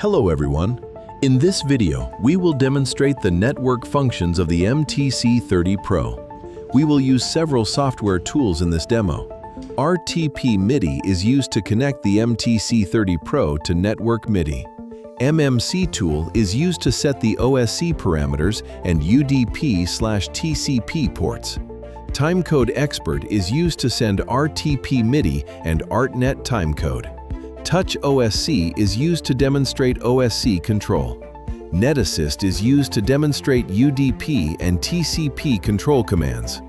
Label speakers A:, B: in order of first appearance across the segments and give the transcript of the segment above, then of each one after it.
A: Hello everyone. In this video, we will demonstrate the network functions of the MTC-30Pro. We will use several software tools in this demo. RTP-MIDI is used to connect the MTC-30Pro to Network MIDI. MMC Tool is used to set the OSC parameters and UDP/TCP ports. Timecode Expert is used to send RTP-MIDI and Art-Net timecode. TouchOSC is used to demonstrate OSC control. NetAssist is used to demonstrate UDP and TCP control commands.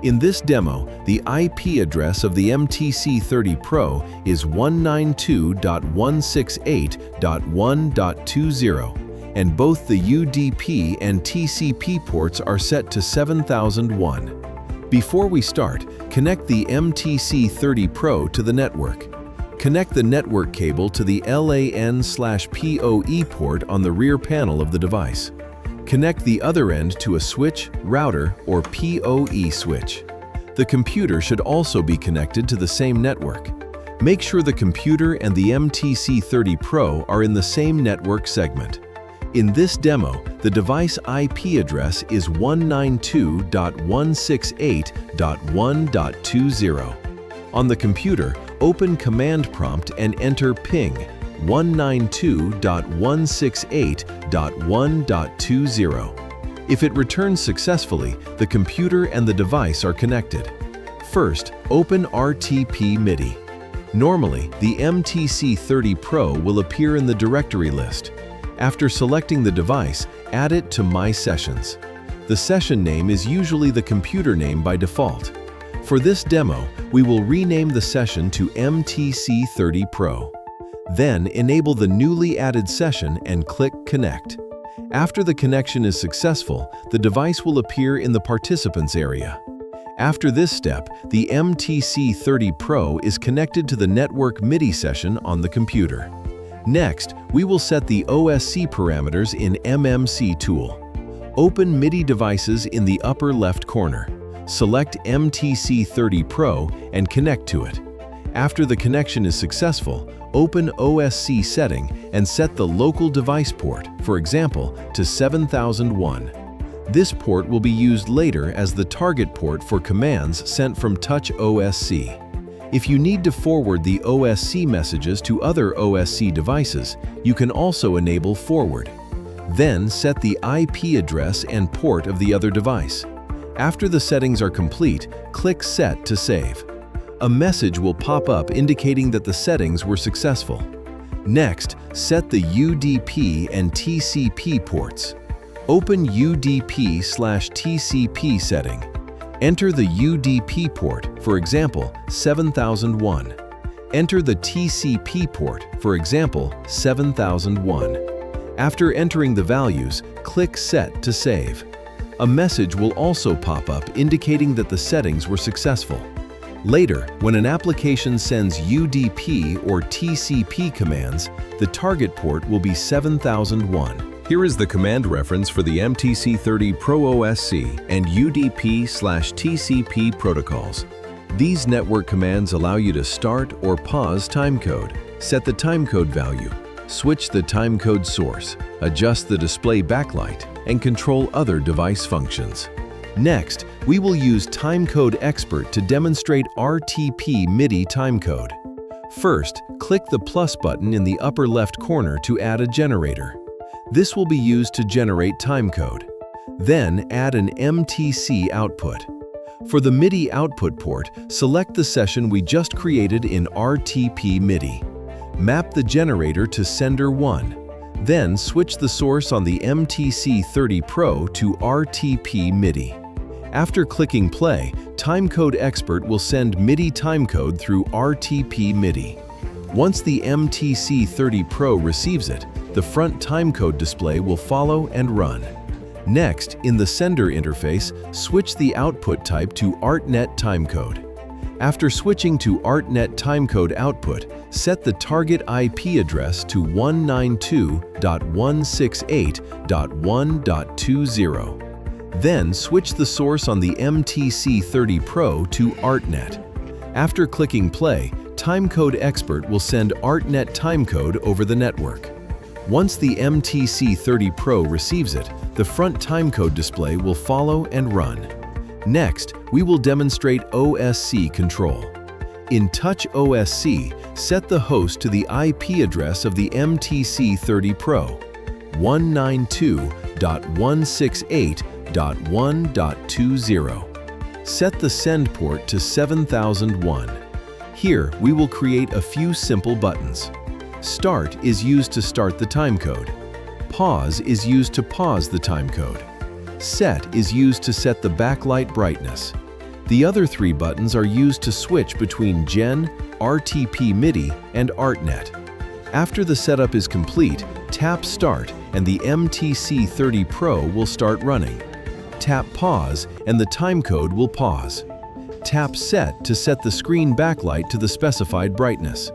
A: In this demo, the IP address of the MTC-30Pro is 192.168.1.20, and both the UDP and TCP ports are set to 7001. Before we start, connect the MTC-30Pro to the network. Connect the network cable to the LAN/PoE port on the rear panel of the device. Connect the other end to a switch, router, or PoE switch. The computer should also be connected to the same network. Make sure the computer and the MTC-30Pro are in the same network segment. In this demo, the device IP address is 192.168.1.20. On the computer, open Command Prompt and enter ping 192.168.1.20. If it returns successfully, the computer and the device are connected. First, open RTP-MIDI. Normally, the MTC-30Pro will appear in the directory list. After selecting the device, add it to My Sessions. The session name is usually the computer name by default. For this demo, we will rename the session to MTC-30Pro. Then enable the newly added session and click Connect. After the connection is successful, the device will appear in the Participants area. After this step, the MTC-30Pro is connected to the Network MIDI session on the computer. Next, we will set the OSC parameters in MMC Tool. Open MIDI devices in the upper left corner. Select MTC-30Pro and connect to it. After the connection is successful, open OSC setting and set the local device port, for example, to 7001. This port will be used later as the target port for commands sent from TouchOSC. If you need to forward the OSC messages to other OSC devices, you can also enable forward. Then set the IP address and port of the other device. After the settings are complete, click Set to save. A message will pop up indicating that the settings were successful. Next, set the UDP and TCP ports. Open UDP/TCP setting. Enter the UDP port, for example, 7001. Enter the TCP port, for example, 7001. After entering the values, click Set to save. A message will also pop up indicating that the settings were successful. Later, when an application sends UDP or TCP commands, the target port will be 7001. Here is the command reference for the MTC-30Pro OSC and UDP/TCP protocols. These network commands allow you to start or pause timecode, set the timecode value, switch the timecode source, adjust the display backlight, and control other device functions. Next, we will use Timecode Expert to demonstrate RTP-MIDI timecode. First, click the plus button in the upper left corner to add a generator. This will be used to generate timecode. Then add an MTC output. For the MIDI output port, select the session we just created in RTP-MIDI. Map the generator to sender 1. Then switch the source on the MTC-30Pro to RTP-MIDI. After clicking play, Timecode Expert will send MIDI timecode through RTP-MIDI. Once the MTC-30Pro receives it, the front timecode display will follow and run. Next, in the sender interface, switch the output type to Art-Net timecode. After switching to Art-Net timecode output, set the target IP address to 192.168.1.20. Then switch the source on the MTC-30Pro to Art-Net. After clicking play, Timecode Expert will send Art-Net timecode over the network. Once the MTC-30Pro receives it, the front timecode display will follow and run. Next, we will demonstrate OSC control. In TouchOSC, set the host to the IP address of the MTC-30Pro, 192.168.1.20. Set the send port to 7001. Here, we will create a few simple buttons. Start is used to start the timecode. Pause is used to pause the timecode. Set is used to set the backlight brightness. The other three buttons are used to switch between Gen, RTP-MIDI, and Art-Net. After the setup is complete, tap Start and the MTC-30Pro will start running. Tap Pause and the timecode will pause. Tap Set to set the screen backlight to the specified brightness.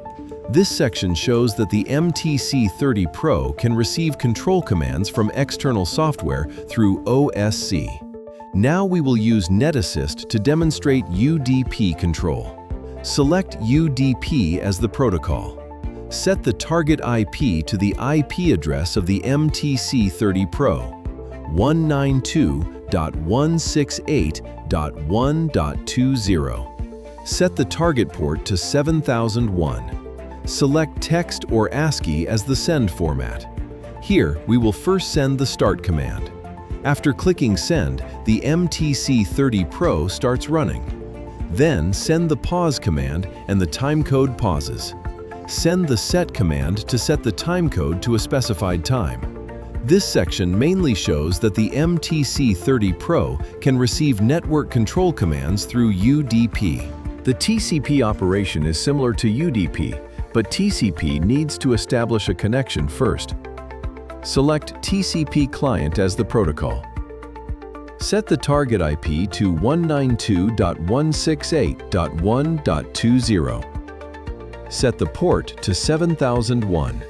A: This section shows that the MTC-30Pro can receive control commands from external software through OSC. Now we will use NetAssist to demonstrate UDP control. Select UDP as the protocol. Set the target IP to the IP address of the MTC-30Pro, 192.168.1.20. Set the target port to 7001. Select text or ASCII as the send format. Here, we will first send the start command. After clicking send, the MTC-30Pro starts running. Then send the pause command and the timecode pauses. Send the set command to set the timecode to a specified time. This section mainly shows that the MTC-30Pro can receive network control commands through UDP. The TCP operation is similar to UDP, but TCP needs to establish a connection first. Select TCP client as the protocol. Set the target IP to 192.168.1.20. Set the port to 7001.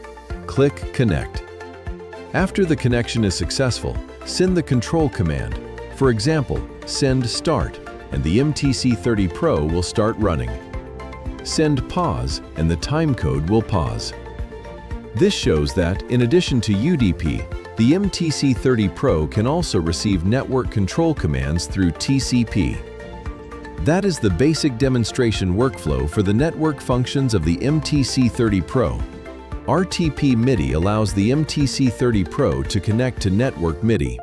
A: Click Connect. After the connection is successful, send the control command. For example, send start, and the MTC-30Pro will start running. Send pause, and the timecode will pause. This shows that, in addition to UDP, the MTC-30Pro can also receive network control commands through TCP. That is the basic demonstration workflow for the network functions of the MTC-30Pro. RTP-MIDI allows the MTC-30Pro to connect to network MIDI.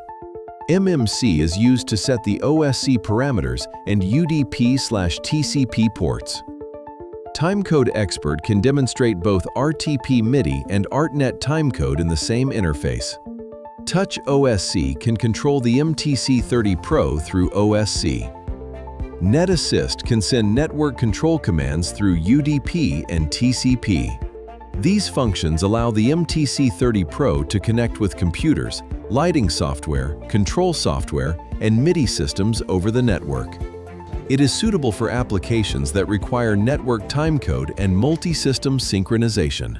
A: MMC is used to set the OSC parameters and UDP/TCP ports. Timecode Expert can demonstrate both RTP-MIDI and Art-Net timecode in the same interface. TouchOSC can control the MTC-30Pro through OSC. NetAssist can send network control commands through UDP and TCP. These functions allow the MTC-30Pro to connect with computers, lighting software, control software, and MIDI systems over the network. It is suitable for applications that require network timecode and multi-system synchronization.